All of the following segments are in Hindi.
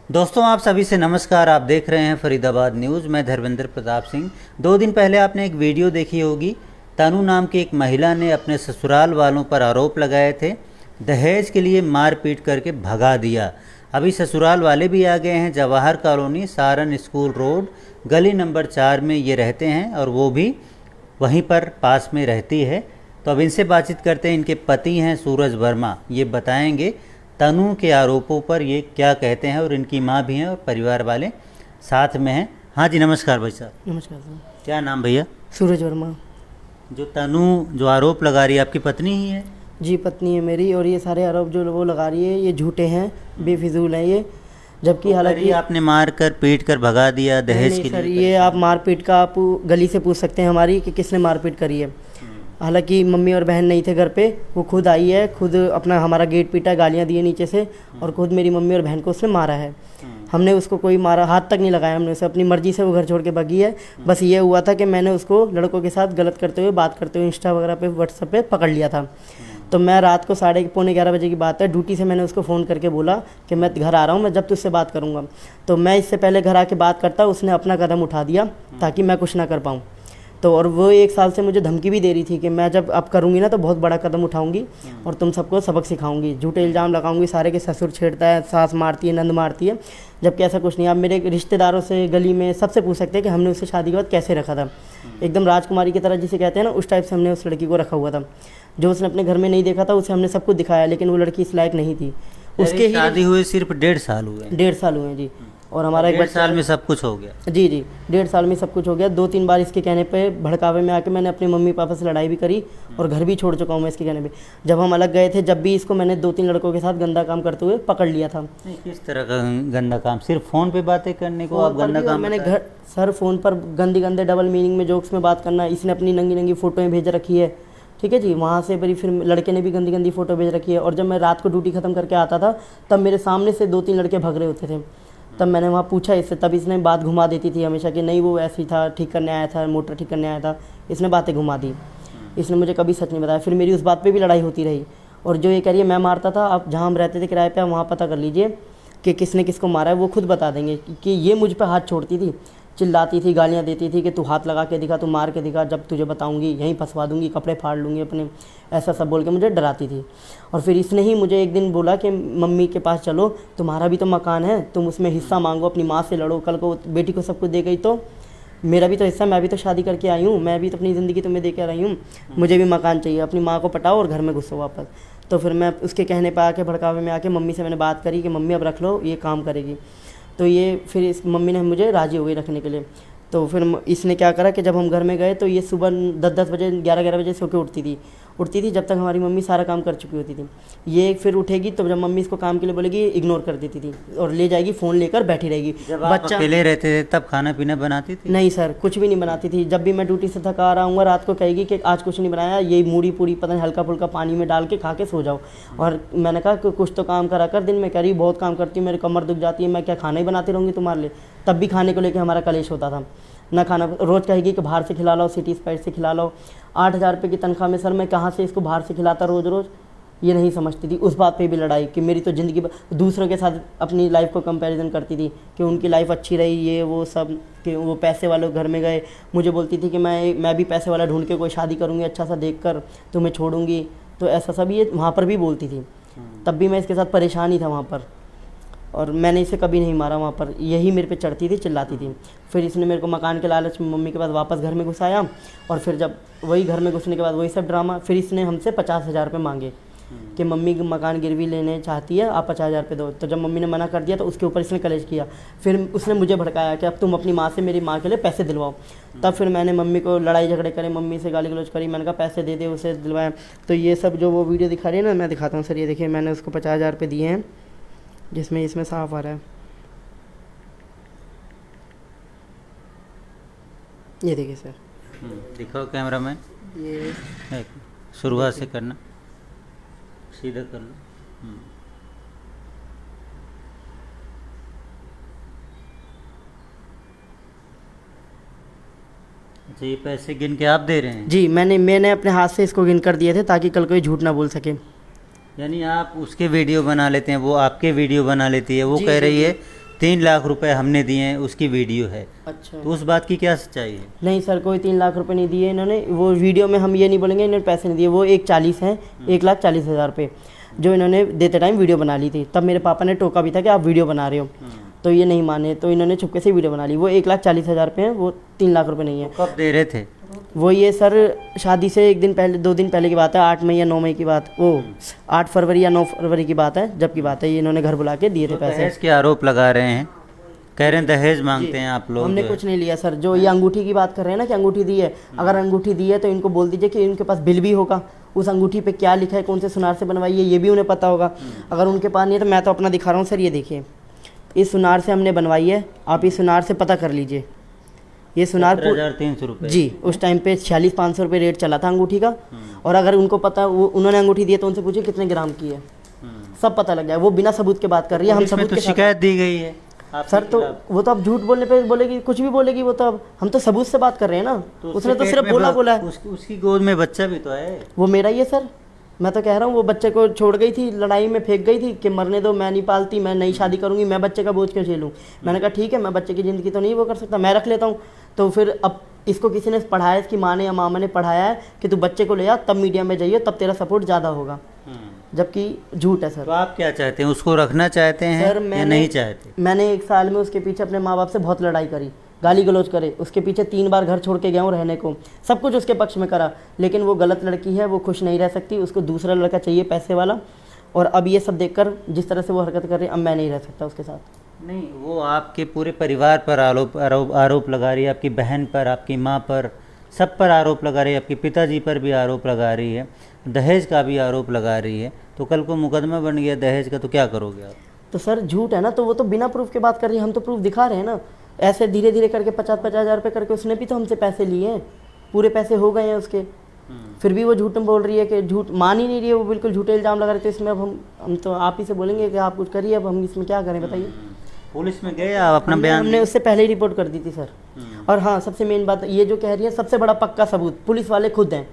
दोस्तों आप सभी से नमस्कार। आप देख रहे हैं फरीदाबाद न्यूज़। मैं धर्मेंद्र प्रताप सिंह। 2 दिन पहले आपने एक वीडियो देखी होगी। तनु नाम की एक महिला ने अपने ससुराल वालों पर आरोप लगाए थे, दहेज के लिए मार पीट करके भगा दिया। अभी ससुराल वाले भी आ गए हैं। Jawahar colony, Saran school road, गली नंबर 4 में ये रहते हैं और वो भी वहीं पर पास में रहती है। तो अब इनसे बातचीत करते हैं। इनके पति हैं सूरज वर्मा, ये बताएंगे तनु के आरोपों पर ये क्या कहते हैं। और इनकी माँ भी हैं और परिवार वाले साथ में हैं। हाँ जी, नमस्कार भाई साहब। नमस्कार सर। क्या नाम भैया? सूरज वर्मा। जो तनु जो आरोप लगा रही है, आपकी पत्नी ही है? जी, पत्नी है मेरी। और ये सारे आरोप जो वो लगा रही है ये झूठे हैं, बेफिजूल हैं ये। जबकि हालांकि आपने मार कर पीट कर भगा दिया दहेज नहीं के सर, लिए। ये आप मारपीट का आप गली से पूछ सकते हैं हमारी कि किसने मारपीट करी है। हालांकि मम्मी और बहन नहीं थे घर पे, वो खुद आई है, खुद अपना हमारा गेट पीटा, गालियाँ दी नीचे से, और खुद मेरी मम्मी और बहन को उसने मारा है। हमने उसको कोई मारा हाथ तक नहीं लगाया, हमने उसे अपनी मर्जी से वो घर छोड़ के भगी है। बस ये हुआ था कि मैंने उसको लड़कों के साथ गलत करते हुए, बात करते हुए इंस्टा वगैरह पे, व्हाट्सएप पे पकड़ लिया था। तो मैं रात को 11:30 बजे की बात है, ड्यूटी से मैंने उसको फ़ोन करके बोला कि मैं घर आ रहा हूँ, मैं जब तुझसे बात करूँगा। तो मैं इससे पहले घर आके बात करता, उसने अपना कदम उठा दिया ताकि मैं कुछ ना कर पाऊँ। तो और वो 1 साल से मुझे धमकी भी दे रही थी कि मैं जब अब करूँगी ना तो बहुत बड़ा कदम उठाऊंगी और तुम सबको सबक सिखाऊंगी, झूठे इल्ज़ाम लगाऊंगी सारे, के ससुर छेड़ता है, सास मारती है, नंद मारती है। जबकि ऐसा कुछ नहीं। आप मेरे रिश्तेदारों से, गली में सबसे पूछ सकते हैं कि हमने उससे शादी के बाद कैसे रखा था। एकदम राजकुमारी की तरह जिसे कहते हैं ना, उस टाइप से हमने उस लड़की को रखा हुआ था। जो उसने अपने घर में नहीं देखा था उसे हमने सब कुछ दिखाया, लेकिन वो लड़की इस लायक नहीं थी। उसके ही शादी हुए सिर्फ 1.5 साल हुए? 1.5 साल हुए जी। और हमारा एक 1.5 साल में सब कुछ हो गया? जी जी, 1.5 साल में सब कुछ हो गया। 2-3 बार इसके कहने पे भड़कावे में आके मैंने अपने मम्मी पापा से लड़ाई भी करी और घर भी छोड़ चुका हूँ मैं इसके कहने पे। जब हम अलग गए थे, जब भी इसको मैंने 2-3 लड़कों के साथ गंदा काम करते हुए पकड़ लिया था। किस तरह का गंदा काम? सिर्फ फ़ोन पे बातें करने को आप गंदा काम? मैंने घर सर फ़ोन पर गंदे गंदे डबल मीनिंग में जोक्स में बात करना, इसने अपनी नंगी नंगी फ़ोटोएँ भेज रखी है, ठीक है जी। वहाँ से बड़ी फिर लड़के ने भी गंदी गंदी फ़ोटो भेज रखी है। और जब मैं रात को ड्यूटी ख़त्म करके आता था तब मेरे सामने से 2-3 लड़के भग रहे होते थे। तब मैंने वहाँ पूछा इससे, तब इसने बात घुमा देती थी हमेशा कि नहीं वो ऐसी था, ठीक करने आया था, मोटर ठीक करने आया था। इसने बातें घुमा दी, इसने मुझे कभी सच नहीं बताया। फिर मेरी उस बात पे भी लड़ाई होती रही। और जो ये कह रही है मैं मारता था, आप जहाँ हम रहते थे किराए पे, आप वहाँ पता कर लीजिए कि किसने किसको मारा है, वो खुद बता देंगे। कि ये मुझ पर हाथ छोड़ती थी, चिल्लाती थी, गालियाँ देती थी कि तू हाथ लगा के दिखा, तू मार के दिखा, जब तुझे बताऊंगी यहीं फंसवा दूंगी, कपड़े फाड़ लूँगी अपने, ऐसा सब बोल के मुझे डराती थी। और फिर इसने ही मुझे एक दिन बोला कि मम्मी के पास चलो, तुम्हारा भी तो मकान है, तुम उसमें हिस्सा मांगो, अपनी माँ से लड़ो, कल को बेटी को सब कुछ दे गई तो मेरा भी तो हिस्सा, मैं भी तो शादी करके आई हूँ, मैं भी तो अपनी ज़िंदगी तुम्हें दे के आई हूँ, मुझे भी मकान चाहिए, अपनी माँ को पटाओ और घर में घुसो वापस। तो फिर मैं उसके कहने पर आके, भड़कावे में आके मम्मी से मैंने बात करी कि मम्मी अब रख लो, ये काम करेगी। तो ये फिर इस मम्मी ने मुझे राज़ी हो गई रखने के लिए। तो फिर इसने क्या करा कि जब हम घर में गए तो ये सुबह 10-10 बजे, 11-11 बजे सो के उठती थी जब तक हमारी मम्मी सारा काम कर चुकी होती थी। ये फिर उठेगी तो जब मम्मी इसको काम के लिए बोलेगी इग्नोर कर देती थी और ले जाएगी, फ़ोन लेकर बैठी रहेगी। जब आप अकेले रहते थे तब खाना पीना बनाती थी? नहीं सर, कुछ भी नहीं बनाती थी। जब भी मैं ड्यूटी से थका आ रहा हूँ रात को कहेगी कि आज कुछ नहीं बनाया, यही मूढ़ी पूरी पता नहीं हल्का फुल्का पानी में डाल के खा के सो जाओ। और मैंने कहा कि कुछ तो काम करा कर, दिन में कह रही बहुत काम करती हूँ, मेरी कमर दुख जाती है, मैं क्या खाना ही बनाती रहूँगी तुम्हारे लिए। तब भी खाने को लेकर हमारा कलेश होता था। ना खाना, रोज़ कहेगी कि बाहर से खिला लो, सिटी स्पाइस से खिला लो। 8,000 रुपये की तनख्वाह में सर मैं कहाँ से इसको बाहर से खिलाता रोज़ रोज़, ये नहीं समझती थी। उस बात पे भी लड़ाई कि मेरी तो ज़िंदगी दूसरों के साथ अपनी लाइफ को कंपैरिजन करती थी कि उनकी लाइफ अच्छी रही, ये वो सब, कि वो पैसे वालों घर में गए। मुझे बोलती थी कि मैं भी पैसे वाला ढूंढ के कोई शादी करूँगी अच्छा सा देख कर, तुम्हें छोड़ूंगी। तो ऐसा सब ये वहाँ पर भी बोलती थी। तब भी मैं इसके साथ परेशान ही था वहाँ पर, और मैंने इसे कभी नहीं मारा वहाँ पर। यही मेरे पे चढ़ती थी, चिल्लाती थी। फिर इसने मेरे को मकान के लालच में मम्मी के पास वापस घर में घुसाया। और फिर जब वही घर में घुसने के बाद वही सब ड्रामा, फिर इसने हमसे 50,000 रुपये मांगे कि मम्मी मकान गिरवी लेने चाहती है, आप 50,000 रुपये दो। तो जब मम्मी ने मना कर दिया तो उसके ऊपर इसने कलेश किया। फिर उसने मुझे भड़काया कि अब तुम अपनी माँ से मेरी माँ के लिए पैसे दिलवाओ। तब फिर मैंने मम्मी को लड़ाई झगड़े करे, मम्मी से गाली गलौज करी, मैंने कहा पैसे दे दे, उसे दिलवाया। तो ये सब जो वो वीडियो दिखा रही है ना, मैं दिखाता हूँ सर, ये देखिए मैंने उसको 50,000 रुपये दिए हैं, जिसमें इसमें साफ आ रहा है, ये देखिए सर। दिखाओ कैमरा मैन, ये शुरुआत से करना, सीधा कर लो। अच्छा, ये पैसे गिन के आप दे रहे हैं? जी, मैंने अपने हाथ से इसको गिन कर दिए थे ताकि कल कोई झूठ ना बोल सके। यानी आप उसके वीडियो बना लेते हैं, वो आपके वीडियो बना लेती है, वो कह रही है 3 लाख रुपए हमने दिए हैं, उसकी वीडियो है, अच्छा। तो उस बात की क्या सच्चाई है? नहीं सर, कोई 3 लाख रुपए नहीं दिए इन्होंने। वो वीडियो में हम ये नहीं बोलेंगे इन्होंने पैसे नहीं दिए, वो 1,40,000 हैं, 1,40,000 रुपये जो इन्होंने देते टाइम वीडियो बना ली थी। तब मेरे पापा ने टोका भी था कि आप वीडियो बना रहे हो, तो ये नहीं माने, तो इन्होंने छुपके से वीडियो बना ली। वो 1,40,000 रुपये हैं, वो 3 लाख रुपये नहीं है। कब दे रहे थे? वो ये सर शादी से 1 दिन पहले, 2 दिन पहले की बात है, 8 मई या 9 मई की बात, वो 8 फरवरी या 9 फरवरी की बात है, जब की बात है। ये इन्होंने घर बुला के दिए थे पैसे। दहेज के आरोप लगा रहे हैं, कह रहे हैं दहेज मांगते हैं आप लोग। हमने कुछ नहीं लिया सर। जो ये अंगूठी की बात कर रहे हैं ना कि अंगूठी दी है, अगर अंगूठी दी है तो इनको बोल दीजिए कि इनके पास बिल भी होगा, उस अंगूठी पे क्या लिखा है, कौन से सुनार से बनवाई है, ये भी उन्हें पता होगा। अगर उनके पास नहीं है तो मैं तो अपना दिखा रहा हूँ सर, ये देखिए, इस सुनार से हमने बनवाई है, आप इस सुनार से पता कर लीजिए। ये सुनार 17,300 रुपये जी, उस टाइम पे 46,500 रुपये रेट चला था अंगूठी का। और अगर उनको पता, वो उन्होंने अंगूठी दी है तो उनसे पूछिए कितने ग्राम की है, सब पता लग जाए। वो बिना सबूत के बात कर रही है, हम इसमें सबूत तो के साथ। शिकायत दी गई है आपके सर तो खिलाफ। वो तो अब झूठ बोलने पे बोलेगी, कुछ भी बोलेगी वो तो। अब हम तो सबूत से बात कर रहे हैं ना, तो उसने तो पेट सिर्फ में बोला है। उसकी गोद में बच्चा भी तो है। वो मेरा ही है सर, मैं तो कह रहा हूँ। वो बच्चे को छोड़ गई थी, लड़ाई में फेंक गई थी कि मरने दो, मैं नहीं पालती, मैं नई शादी करूँगी, मैं बच्चे का बोझ क्यों झेलूँ। मैंने कहा ठीक है, मैं बच्चे की ज़िंदगी तो नहीं वो कर सकता, मैं रख लेता हूँ। तो फिर अब इसको किसी ने पढ़ाया, इसकी माँ ने या मामा ने पढ़ाया है कि तू बच्चे को ले आ, तब मीडिया में जाइए, तब तेरा सपोर्ट ज़्यादा होगा, जबकि झूठ है सर। तो आप क्या चाहते हैं, उसको रखना चाहते हैं सर या नहीं चाहते? मैंने 1 साल में उसके पीछे अपने माँ बाप से बहुत लड़ाई करी, गाली गलौज करे, उसके पीछे 3 बार घर छोड़ के गया हूँ रहने को, सब कुछ उसके पक्ष में करा। लेकिन वो गलत लड़की है, वो खुश नहीं रह सकती, उसको दूसरा लड़का चाहिए पैसे वाला। और अब ये सब देखकर जिस तरह से वो हरकत कर रही है, अब मैं नहीं रह सकता उसके साथ। नहीं, वो आपके पूरे परिवार पर आरोप लगा रही है, आपकी बहन पर, आपकी माँ पर, सब पर आरोप लगा रही है, आपके पिताजी पर भी आरोप लगा रही है, दहेज का भी आरोप लगा रही है। तो कल को मुकदमा बन गया दहेज का, तो क्या करोगे आप? तो सर झूठ है ना, तो वो तो बिना प्रूफ के बात कर रही है, हम तो प्रूफ दिखा रहे हैं ना। ऐसे धीरे धीरे करके 50-50 हज़ार रुपये करके उसने भी तो हमसे पैसे लिए हैं, पूरे पैसे हो गए हैं उसके। फिर भी वो झूठ में बोल रही है कि झूठ मान ही नहीं रही है, वो बिल्कुल झूठे इल्ज़ाम लगा रहे थे। इसमें अब हम तो आप ही से बोलेंगे कि आप कुछ करिए, अब हम इसमें क्या करें बताइए। पुलिस में गए आप अपना बयान? हमने उससे पहले ही रिपोर्ट कर दी थी सर। और हाँ, सबसे मेन बात ये जो कह रही है, सबसे बड़ा पक्का सबूत पुलिस वाले खुद हैं।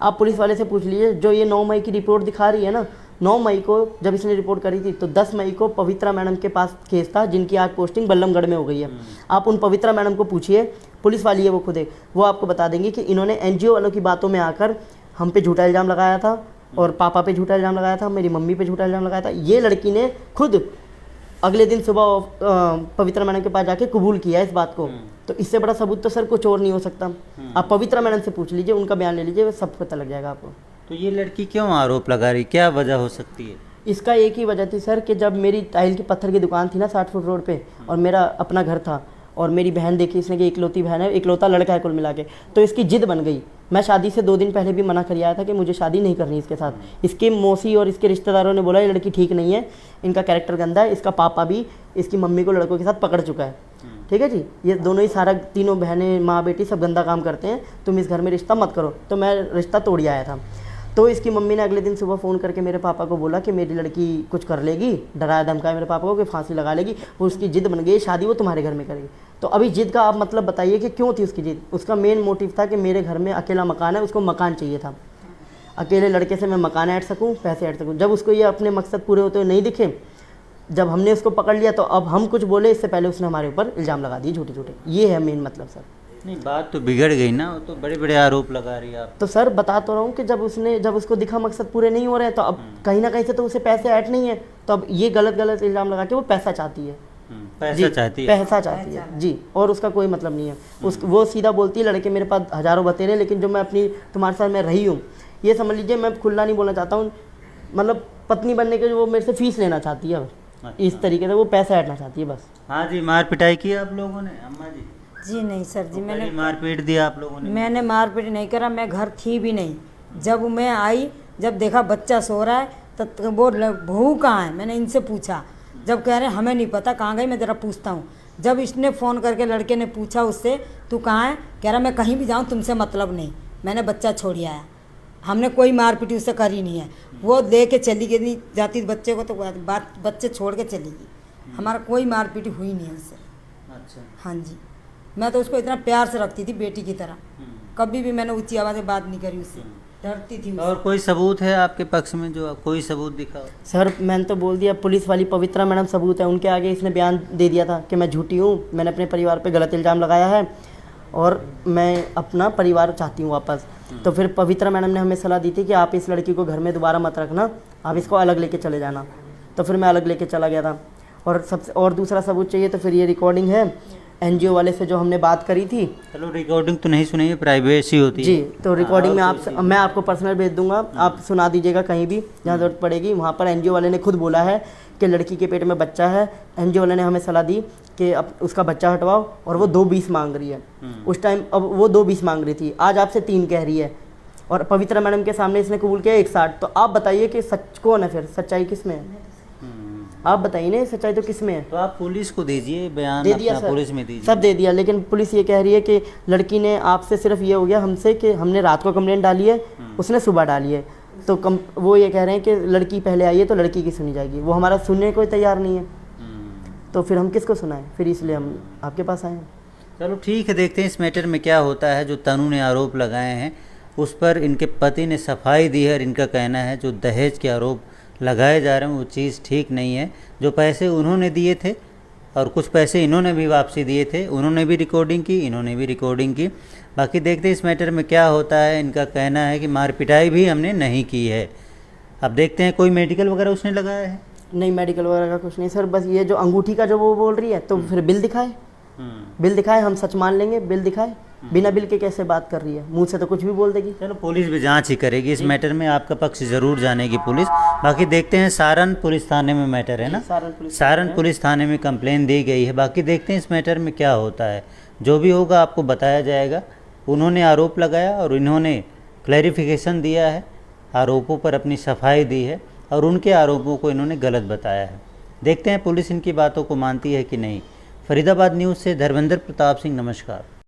आप पुलिस वाले से पूछ लीजिए, जो ये 9 मई की रिपोर्ट दिखा रही है ना, 9 मई को जब इसने रिपोर्ट करी थी, तो 10 मई को पवित्रा मैडम के पास केस था, जिनकी आज पोस्टिंग बल्लमगढ़ में हो गई है। आप उन पवित्रा मैडम को पूछिए, पुलिस वाली है वो खुद है, वो आपको बता देंगी कि इन्होंने NGO वालों की बातों में आकर हम पे झूठा इल्ज़ाम लगाया था, और पापा पे झूठा इल्ज़ाम लगाया था, मेरी मम्मी पे झूठा इल्ज़ाम लगाया था। ये लड़की ने खुद अगले दिन सुबह पवित्रा मैडम के पास जाके कबूल किया इस बात को। तो इससे बड़ा सबूत तो सर कुछ और नहीं हो सकता। आप पवित्रा मैडम से पूछ लीजिए, उनका बयान ले लीजिए, सब पता लग जाएगा आपको। तो ये लड़की क्यों आरोप लगा रही, क्या वजह हो सकती है? इसका एक ही वजह थी सर कि जब मेरी टाइल की पत्थर की दुकान थी ना 60 फुट रोड पे, और मेरा अपना घर था, और मेरी बहन देखी इसने कि इकलौती बहन है, इकलौता लड़का है कुल मिला के, तो इसकी जिद बन गई। मैं शादी से 2 दिन पहले भी मना कर आया था कि मुझे शादी नहीं करनी इसके साथ। इसके मौसी और इसके रिश्तेदारों ने बोला ये लड़की ठीक नहीं है, इनका कैरेक्टर गंदा है, इसका पापा भी इसकी मम्मी को लड़कों के साथ पकड़ चुका है। ठीक है जी, ये दोनों ही सारा, तीनों बहनें माँ बेटी सब गंदा काम करते हैं, तुम इस घर में रिश्ता मत करो। तो मैं रिश्ता तोड़ आया था। तो इसकी मम्मी ने अगले दिन सुबह फ़ोन करके मेरे पापा को बोला कि मेरी लड़की कुछ कर लेगी, डराया धमकाया मेरे पापा को कि फांसी लगा लेगी, वो उसकी जिद बन गई, शादी वो तुम्हारे घर में करेगी। तो अभी जिद का आप मतलब बताइए कि क्यों थी उसकी जिद? उसका मेन मोटिव था कि मेरे घर में अकेला मकान है, उसको मकान चाहिए था, अकेले लड़के से मैं मकान ऐड सकूँ, पैसे ऐड सकूँ। जब उसको ये अपने मकसद पूरे होते हुए नहीं दिखे, जब हमने उसको पकड़ लिया, तो अब हम कुछ बोले इससे पहले उसने हमारे ऊपर इल्ज़ाम लगा दिए झूठे झूठे। ये है मेन मतलब सर। नहीं, बात तो बिगड़ गई ना, वो तो बड़े बड़े आरोप लगा रही है आप। तो सर बता तो रहा हूँ कि जब उसको दिखा मकसद पूरे नहीं हो रहे हैं, तो अब कहीं ना कहीं से तो उसे पैसे ऐड नहीं है, तो अब ये गलत इल्ज़ाम लगा के वो पैसा चाहती है। पैसा चाहती है, पैसा चाहती है जी, और उसका कोई मतलब नहीं है। वो सीधा बोलती है, लड़के मेरे पास हज़ारों बतेरे, लेकिन जो मैं अपनी तुम्हारे साथ मैं रही हूँ, ये समझ लीजिए, मैं खुला नहीं बोलना चाहता हूँ, मतलब पत्नी बनने के जो वो मेरे से फीस लेना चाहती है। इस तरीके से वो पैसा ऐडना चाहती है बस। हाँ जी, मार पिटाई की आप लोगों ने अम्मा जी? जी नहीं सर जी, मैंने मारपीट दिया आप लोगों ने? मैंने मारपीट नहीं करा, मैं घर थी भी नहीं। जब मैं आई, जब देखा बच्चा सो रहा है, तो वो बहू कहाँ है, मैंने इनसे पूछा। जब कह रहे हमें नहीं पता कहाँ गई, मैं ज़रा पूछता हूँ। जब इसने फ़ोन करके लड़के ने पूछा उससे, तू कहाँ है, कह रहा मैं कहीं भी जाऊँ तुमसे मतलब नहीं, मैंने बच्चा छोड़ आया। हमने कोई मारपीट उससे करी नहीं है। वो ले के चली गई, नहीं जाती बच्चे को तो बात बच्चे छोड़ के चली गई। हमारा कोई मारपीट हुई नहीं है उससे। अच्छा। हाँ जी, मैं तो उसको इतना प्यार से रखती थी बेटी की तरह, कभी भी मैंने ऊंची आवाज़ में बात नहीं करी उससे। डरती थी और कोई सबूत है आपके पक्ष में, जो कोई सबूत दिखाओ? सर मैंने तो बोल दिया, पुलिस वाली पवित्रा मैडम सबूत है, उनके आगे इसने बयान दे दिया था कि मैं झूठी हूँ, मैंने अपने परिवार पे गलत इल्ज़ाम लगाया है और मैं अपना परिवार चाहती हूँ वापस। तो फिर पवित्रा मैडम ने हमें सलाह दी थी कि आप इस लड़की को घर में दोबारा मत रखना, आप इसको अलग लेके चले जाना। तो फिर मैं अलग लेके चला गया था। और दूसरा सबूत चाहिए तो फिर ये रिकॉर्डिंग है एनजीओ वाले से जो हमने बात करी थी। चलो रिकॉर्डिंग तो नहीं सुनिए, प्राइवेसी होती जी, है। तो रिकॉर्डिंग में मैं आपको पर्सनल भेज दूंगा, आप सुना दीजिएगा कहीं भी जहाँ ज़रूरत पड़ेगी। वहाँ पर एनजीओ वाले ने खुद बोला है कि लड़की के पेट में बच्चा है, एनजीओ वाले ने हमें सलाह दी कि अब उसका बच्चा हटवाओ, और वो 2.20 मांग रही है। उस टाइम अब वो 2.20 मांग रही थी, आज आपसे 3 कह रही है, और पवित्रा मैडम के सामने इसने कबूल किया 1.60। तो आप बताइए कि सच कौन है, फिर सच्चाई किस में है? आप बताइए ना, सच्चाई तो किस में है? तो आप पुलिस को दीजिए बयान, दे दिया अपना सर, पुलिस में दीजिए। सब दे दिया, लेकिन पुलिस ये कह रही है कि लड़की ने आपसे सिर्फ ये हो गया हमसे कि हमने रात को कंप्लेंट डाली है, उसने सुबह डाली है। तो वो ये कह रहे हैं कि लड़की पहले आई है तो लड़की की सुनी जाएगी, वो हमारा सुनने को तैयार नहीं है। तो फिर हम किसको सुनाएं? फिर इसलिए हम आपके पास आए हैं। चलो ठीक है, देखते हैं इस मैटर में क्या होता है। जो तनु ने आरोप लगाए हैं उस पर इनके पति ने सफाई दी है और इनका कहना है जो दहेज के आरोप लगाए जा रहे हैं वो चीज़ ठीक नहीं है। जो पैसे उन्होंने दिए थे और कुछ पैसे इन्होंने भी वापसी दिए थे, उन्होंने भी रिकॉर्डिंग की, इन्होंने भी रिकॉर्डिंग की। बाकी देखते हैं इस मैटर में क्या होता है। इनका कहना है कि मार पिटाई भी हमने नहीं की है। अब देखते हैं कोई मेडिकल वगैरह उसने लगाया है? नहीं, मेडिकल वगैरह का कुछ नहीं सर, बस ये जो अंगूठी का जो वो बोल रही है, तो फिर बिल दिखाए, बिल दिखाए, हम सच मान लेंगे। बिल दिखाए, बिना बिल के कैसे बात कर रही है? मुंह से तो कुछ भी बोल देगी। चलो पुलिस भी जांच ही करेगी इस मैटर में, आपका पक्ष ज़रूर जानेगी पुलिस। बाकी देखते हैं, सारण पुलिस थाने में मैटर है ना, सारण पुलिस थाने में कंप्लेन दी गई है। बाकी देखते हैं इस मैटर में क्या होता है, जो भी होगा आपको बताया जाएगा। उन्होंने आरोप लगाया और इन्होंने क्लैरिफिकेशन दिया है, आरोपों पर अपनी सफाई दी है और उनके आरोपों को इन्होंने गलत बताया है। देखते हैं पुलिस इनकी बातों को मानती है कि नहीं। फरीदाबाद न्यूज़ से धर्मेंद्र प्रताप सिंह, नमस्कार।